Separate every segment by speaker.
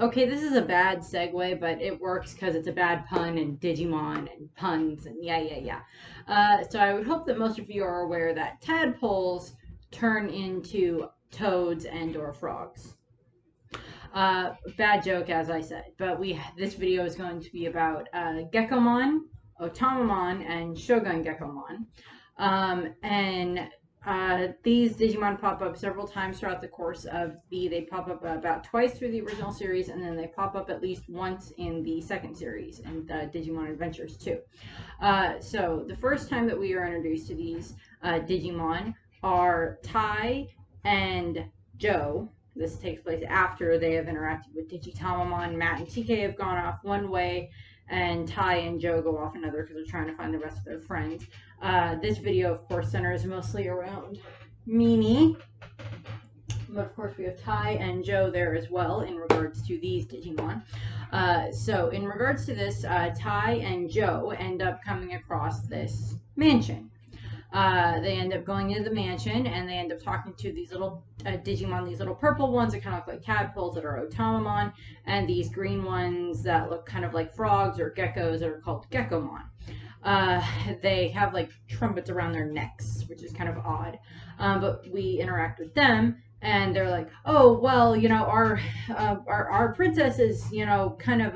Speaker 1: Okay, this is a bad segue, but it works because it's a bad pun and Digimon and puns and yeah, yeah, yeah. So I would hope that most of you are aware that tadpoles turn into toads and or frogs. Bad joke, as I said, but this video is going to be about Gekomon, Otamamon, and ShogunGekomon. And these Digimon pop up several times throughout the course of they pop up about twice through the original series, and then they pop up at least once in the second series, in Digimon Adventures 2. So the first time that we are introduced to these Digimon are Tai and Joe. This takes place after they have interacted with Digitamamon. Matt and TK have gone off one way, and Tai and Joe go off another because they're trying to find the rest of their friends. This video, of course, centers mostly around Mimi, but of course we have Tai and Joe there as well in regards to these Digimon. So in regards to this, Tai and Joe end up coming across this mansion. They end up going into the mansion and they end up talking to these little Digimon, these little purple ones that kind of look like tadpoles that are Otamamon, and these green ones that look kind of like frogs or geckos that are called Gekomon. They have like trumpets around their necks, which is kind of odd. But we interact with them, and they're like, "Oh, well, our princess is, kind of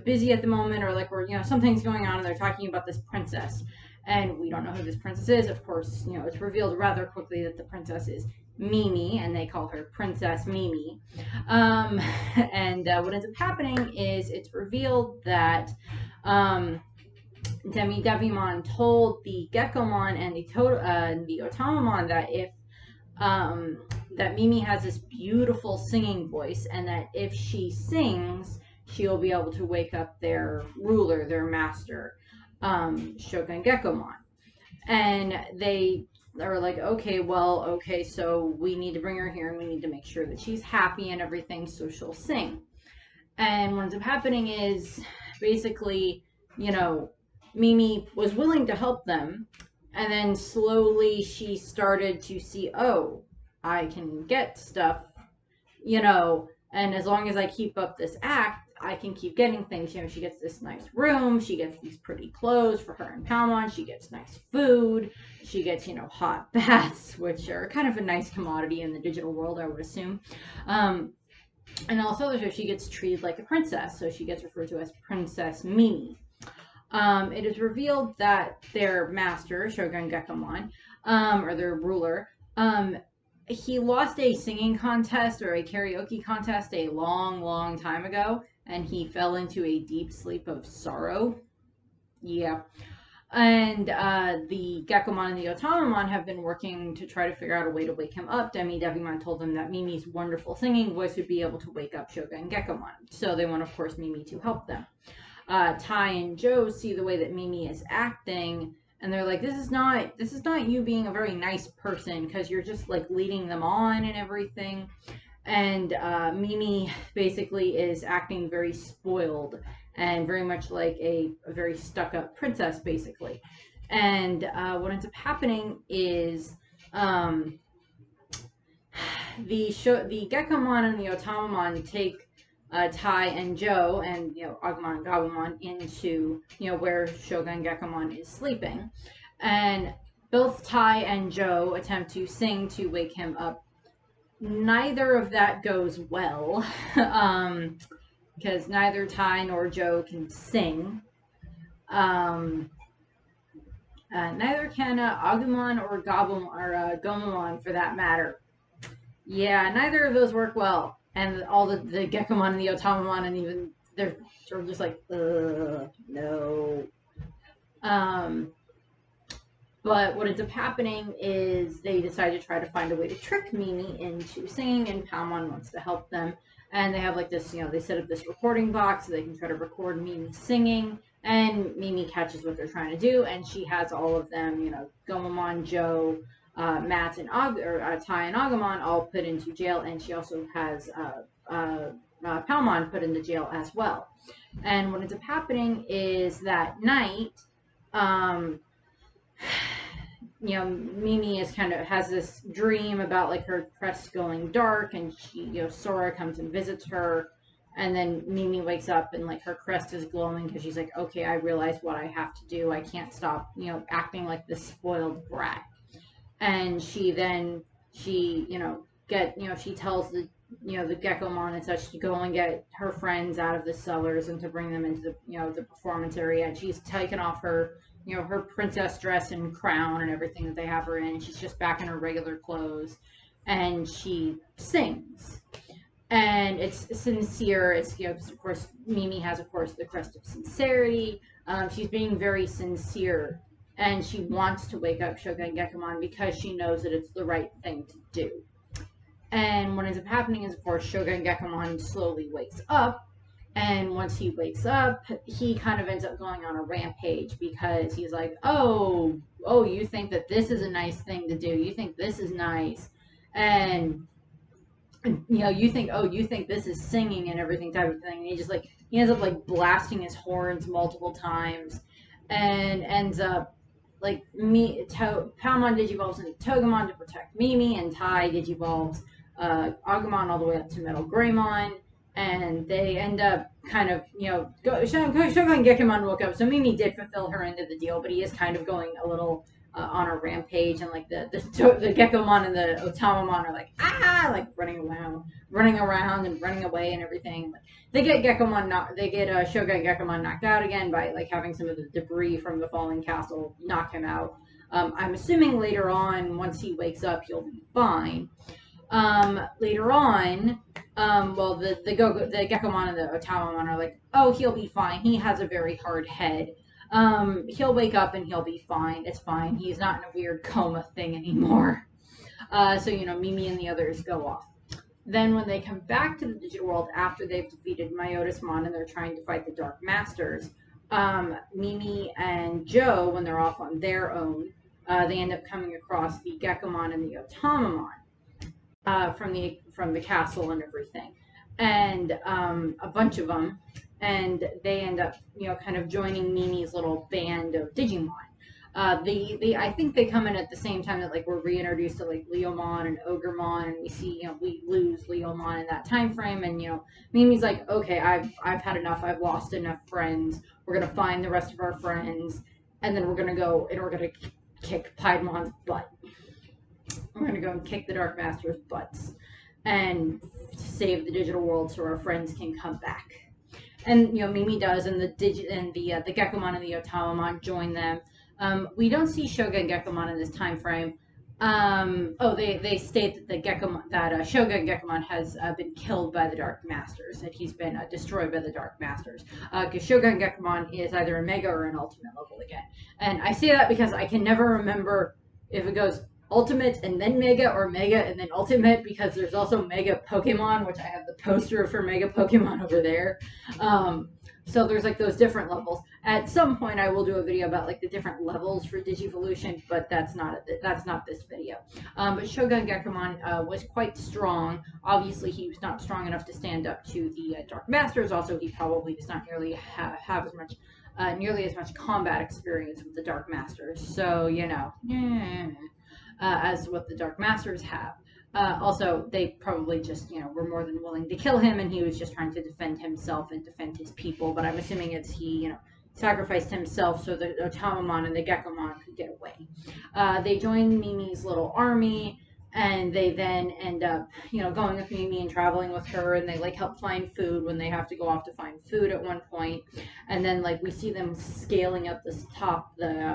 Speaker 1: busy at the moment, or like we're, something's going on, and they're talking about this princess." And we don't know who this princess is. Of course, it's revealed rather quickly that the princess is Mimi, and they call her Princess Mimi. And what ends up happening is it's revealed that Devimon told the Gekomon and the Otamamon that if that Mimi has this beautiful singing voice, and that if she sings, she'll be able to wake up their ruler, their master, ShogunGekomon. And they are like, okay, well, okay, so we need to bring her here and we need to make sure that she's happy and everything, so she'll sing. And what ends up happening is basically, you know, Mimi was willing to help them. And then slowly she started to see, oh, I can get stuff, and as long as I keep up this act, I can keep getting things. She gets this nice room, she gets these pretty clothes for her and Palmon, she gets nice food, she gets, hot baths, which are kind of a nice commodity in the digital world, I would assume. And also, she gets treated like a princess, so she gets referred to as Princess Mimi. It is revealed that their master, ShogunGekomon, or their ruler, he lost a singing contest or a karaoke contest a long, long time ago, and he fell into a deep sleep of sorrow. Yeah. And the Gekomon and the Otamamon have been working to try to figure out a way to wake him up. Devimon told them that Mimi's wonderful singing voice would be able to wake up ShogunGekomon. So they want, of course, Mimi to help them. Tai and Joe see the way that Mimi is acting, and they're like, this is not you being a very nice person, because you're just like leading them on and everything. And Mimi basically is acting very spoiled and very much like a very stuck-up princess, basically. And what ends up happening is the Gekomon and the Otamamon take Tai and Joe and Agumon and Gabumon into where ShogunGekomon is sleeping, and both Tai and Joe attempt to sing to wake him up. Neither of that goes well, because neither Tai nor Joe can sing. Neither can Agumon or Gomamon, for that matter. Yeah, neither of those work well. And all the Gekomon and the Otamamon, and even they're sort of just like, no. But what ends up happening is they decide to try to find a way to trick Mimi into singing, and Palmon wants to help them. And they have like this, they set up this recording box so they can try to record Mimi singing. And Mimi catches what they're trying to do, and she has all of them, Gomamon, Joe, Matt and Tai and Agumon all put into jail, and she also has Palmon put into jail as well. And what ends up happening is that night, Mimi is has this dream about like her crest going dark, and Sora comes and visits her, and then Mimi wakes up and like her crest is glowing because she's like, okay, I realize what I have to do. I can't stop, acting like this spoiled brat. And she she tells the Gekomon and such to go and get her friends out of the cellars and to bring them into the performance area. And she's taken off her her princess dress and crown and everything that they have her in. She's just back in her regular clothes, and she sings. And it's sincere. It's 'cause of course Mimi has, of course, the crest of sincerity. She's being very sincere, and she wants to wake up ShogunGekomon because she knows that it's the right thing to do. And what ends up happening is, of course, ShogunGekomon slowly wakes up. And once he wakes up, he kind of ends up going on a rampage because he's like, oh, you think that this is a nice thing to do. You think this is nice. And, you think this is singing and everything type of thing. And he ends up like blasting his horns multiple times and ends up like Palmon digivolves into Togemon to protect Mimi, and Tai digivolves Agumon all the way up to Metal Greymon, and they end up kind of ShogunGekomon woke up, so Mimi did fulfill her end of the deal, but he is kind of going a little on a rampage, and like the Gekomon and the Otamamon are like running around and running away and everything. They get ShogunGekomon knocked out again by like having some of the debris from the falling castle knock him out. I'm assuming later on, once he wakes up, he'll be fine. Later on, the Gekomon and the Otamamon are like, oh, he'll be fine. He has a very hard head. He'll wake up and he'll be fine. It's fine. He's not in a weird coma thing anymore. So Mimi and the others go off. Then when they come back to the digital world after they've defeated Myotismon and they're trying to fight the Dark Masters, Mimi and Joe, when they're off on their own, they end up coming across the Gekomon and the Otamamon from the castle and everything, and a bunch of them, and they end up kind of joining Mimi's little band of Digimon. I think they come in at the same time that like we're reintroduced to like Leomon and Ogremon, and we see we lose Leomon in that time frame, and Mimi's like, okay, I've had enough. I've lost enough friends. We're gonna find the rest of our friends, and then we're gonna go and we're gonna kick Piedmon's butt. We're gonna go and kick the Dark Masters' butts and save the digital world so our friends can come back. And Mimi does, and the Gekomon and the Otamamon join them. We don't see ShogunGekomon in this time frame. They state that ShogunGekomon has been killed by the Dark Masters, that he's been destroyed by the Dark Masters. Because ShogunGekomon is either a Mega or an Ultimate level again. And I say that because I can never remember if it goes Ultimate and then Mega or Mega and then Ultimate, because there's also Mega Pokemon, which I have the poster for Mega Pokemon over there. So there's like those different levels. At some point I will do a video about like the different levels for Digivolution, but that's not this video. But ShogunGekomon was quite strong. Obviously he was not strong enough to stand up to the Dark Masters. Also, he probably does not nearly have nearly as much combat experience with the Dark Masters. So as what the Dark Masters have. Also, they probably just, were more than willing to kill him, and he was just trying to defend himself and defend his people. But I'm assuming it's he, sacrificed himself so the Otamamon and the Gekomon could get away. They join Mimi's little army, and they then end up, going with Mimi and traveling with her, and they like help find food when they have to go off to find food at one point. And then like we see them scaling up the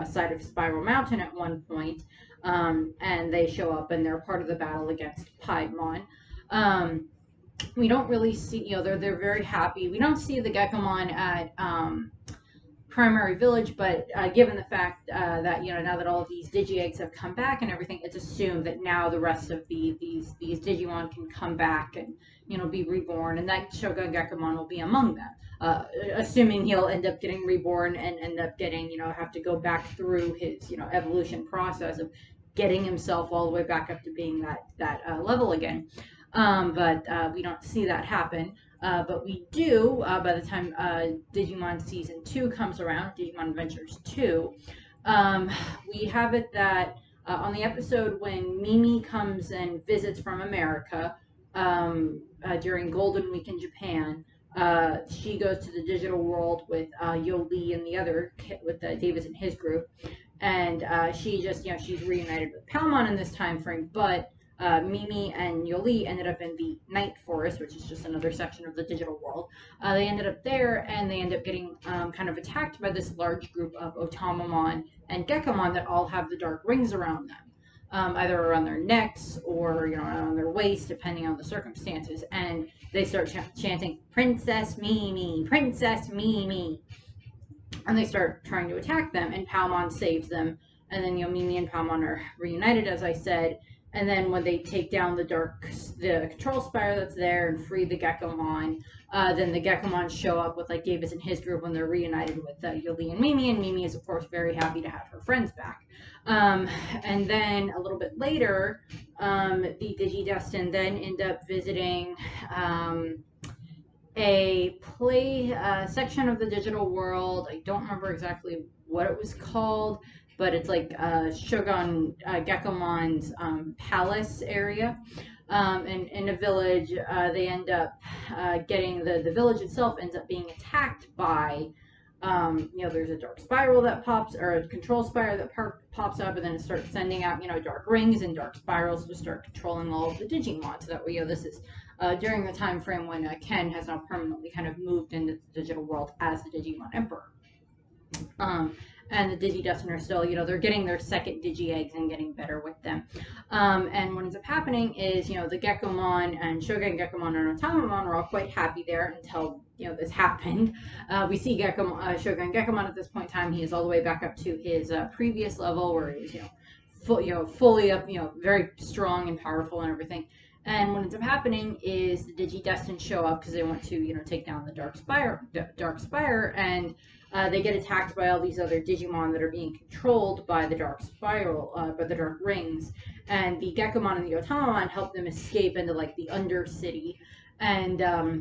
Speaker 1: side of Spiral Mountain at one point. And they show up and they're part of the battle against Piedmon. We don't really see, they're very happy. We don't see the Gekomon at Primary Village, but given the fact that now that all of these Digi eggs have come back and everything, it's assumed that now the rest of these Digimon can come back and be reborn, and that ShogunGekomon will be among them. Assuming he'll end up getting reborn and end up getting, have to go back through his, evolution process of getting himself all the way back up to being that level again. But we don't see that happen. But we do, by the time Digimon Season 2 comes around, Digimon Adventures 2, we have it that on the episode when Mimi comes and visits from America during Golden Week in Japan. She goes to the digital world with Yoli and the other kid, with Davis and his group, and she just, she's reunited with Palmon in this time frame, but Mimi and Yoli ended up in the Night Forest, which is just another section of the digital world. They ended up there, and they end up getting kind of attacked by this large group of Otamamon and Gekomon that all have the dark rings around them. Either around their necks or around their waist, depending on the circumstances. And they start chanting, "Princess Mimi, Princess Mimi," and they start trying to attack them. And Palmon saves them. And then Mimi and Palmon are reunited, as I said. And then when they take down the control spire that's there and free the Gekomon, then the Gekomon show up with Davis and his group when they're reunited with Yoli and Mimi is of course very happy to have her friends back. And then a little bit later, the Digidestined then end up visiting a play section of the digital world. I don't remember exactly what it was called, but it's like Shogun Gekomon's palace area. And in a village, they end up getting the village itself ends up being attacked by there's a dark spiral that pops, or a control spiral that pops up, and then it starts sending out dark rings and dark spirals to start controlling all of the Digimon. So that way, this is during the time frame when Ken has now permanently kind of moved into the digital world as the Digimon Emperor. And the Digidestined are still, they're getting their second Digi eggs and getting better with them. And what ends up happening is, the Gekomon and ShogunGekomon and Otamamon are all quite happy there until, this happened. We see ShogunGekomon at this point in time. He is all the way back up to his previous level where he was, fully up, very strong and powerful and everything. And what ends up happening is the Digidestined show up because they want to, take down the Dark Spire, and they get attacked by all these other Digimon that are being controlled by the Dark Spiral, by the Dark Rings. And the Gekomon and the Otamamon help them escape into, the Undercity. And,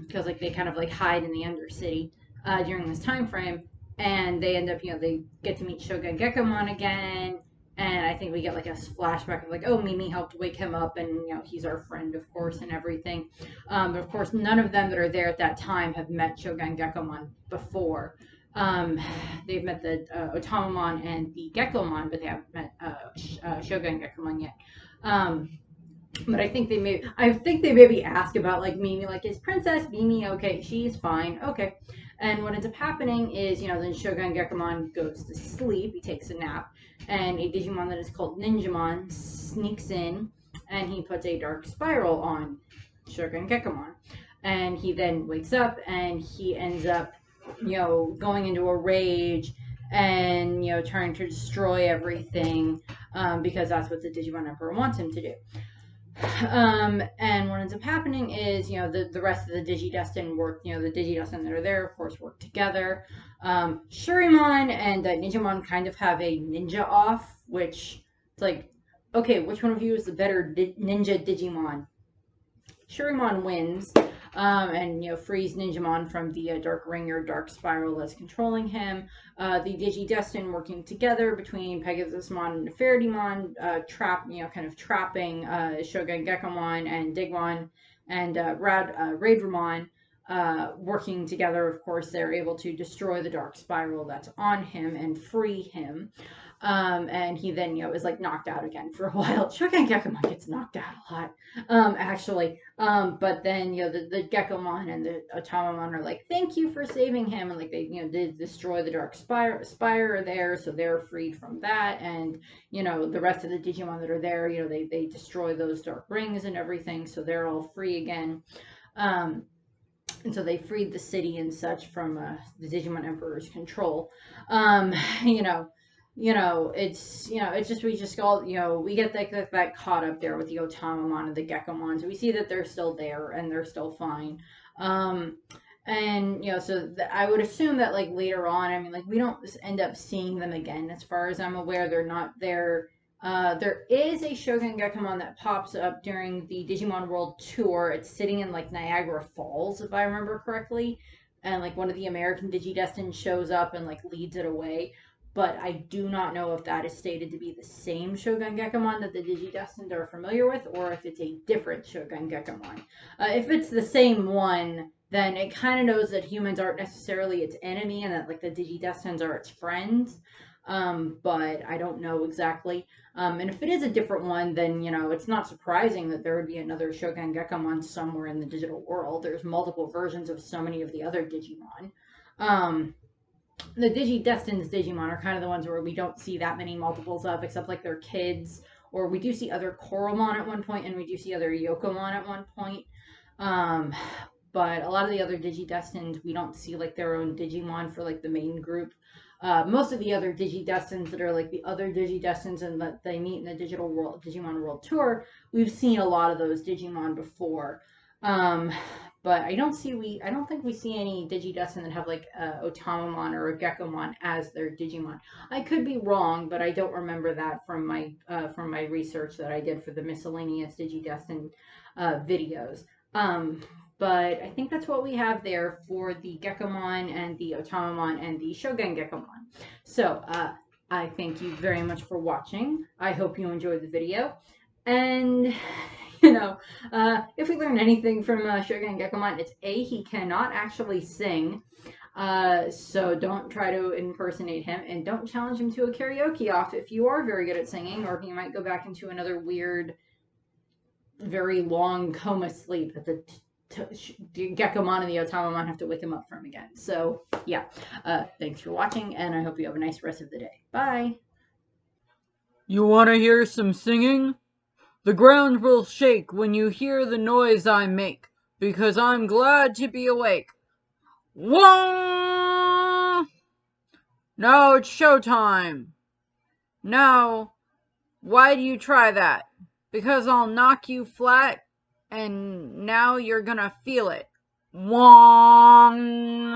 Speaker 1: because, they kind of, hide in the Undercity during this time frame. And they end up, they get to meet ShogunGekomon again. And I think we get a flashback of oh, Mimi helped wake him up, and he's our friend, of course, and everything. But of course, none of them that are there at that time have met ShogunGekomon before. They've met the Otamamon and the Gekomon, but they haven't met ShogunGekomon yet. But I think they maybe ask about Mimi, is Princess Mimi okay? She's fine, okay. And what ends up happening is, then ShogunGekomon goes to sleep. He takes a nap, and a Digimon that is called Ninjamon sneaks in, and he puts a dark spiral on ShogunGekomon. And he then wakes up, and he ends up, going into a rage and, trying to destroy everything, because that's what the Digimon Emperor wants him to do. And what ends up happening is, the rest of the Digidestined work, the Digidestined that are there, of course, work together. Shurimon and Ninjamon kind of have a ninja off, which it's okay, which one of you is the better ninja Digimon? Shurimon wins, and frees Ninjamon from the dark ring or dark spiral that's controlling him. The Digidestined working together between Pegasusmon and Nefertimon, kind of trapping ShogunGekomon and Digimon and Raidramon. Working together, of course, they're able to destroy the dark spiral that's on him and free him. And he then, is knocked out again for a while. ShogunGekomon gets knocked out a lot, actually. But then, the Gekomon and the Otamamon are thank you for saving him. And they, did destroy the dark spire there. So they're freed from that. And, the rest of the Digimon that are there, they destroy those dark rings and everything. So they're all free again. And so they freed the city and such from the Digimon Emperor's control. It's just, we just all, we get that caught up there with the Otamamon and the Gekomon. So we see that they're still there and they're still fine. And, so I would assume that later on, we don't end up seeing them again. As far as I'm aware, they're not there. There is a ShogunGekomon that pops up during the Digimon World Tour. It's sitting in Niagara Falls, if I remember correctly. And one of the American Digidestined shows up and leads it away. but I do not know if that is stated to be the same ShogunGekomon that the Digidestined are familiar with, or if it's a different ShogunGekomon. If it's the same one, then it kind of knows that humans aren't necessarily its enemy, and that like the Digidestined are its friends. But I don't know exactly. And if it is a different one, then it's not surprising that there would be another ShogunGekomon somewhere in the digital world. There's multiple versions of so many of the other Digimon. The Digidestined Digimon are kind of the ones where we don't see that many multiples of, except like their kids, or we do see other Coralmon at one point, and we do see other Yokomon at one point. But a lot of the other Digidestined, we don't see like their own Digimon for like the main group. Most of the other Digidestins that are like the other Digidestins and that they meet in the digital world Digimon World Tour, we've seen a lot of those Digimon before. But I don't think we see any Digidestin that have like a Otamamon or a Gekomon as their Digimon. I could be wrong, but I don't remember that from my research that I did for the miscellaneous Digidestin videos. But I think that's what we have there for the Gekomon and the Otamamon and the ShogunGekomon. So I thank you very much for watching. I hope you enjoyed the video. And if we learn anything from ShogunGekomon, it's he cannot actually sing. So don't try to impersonate him, and don't challenge him to a karaoke off if you are very good at singing, or he might go back into another weird, very long coma sleep that the Gekomon and the Otamamon have to wake him up from again. So yeah, thanks for watching, and I hope you have a nice rest of the day. Bye.
Speaker 2: You want to hear some singing? The ground will shake when you hear the noise I make, because I'm glad to be awake. Whoa! Now it's showtime. Now, why do you try that? Because I'll knock you flat, and now you're gonna feel it. Wong!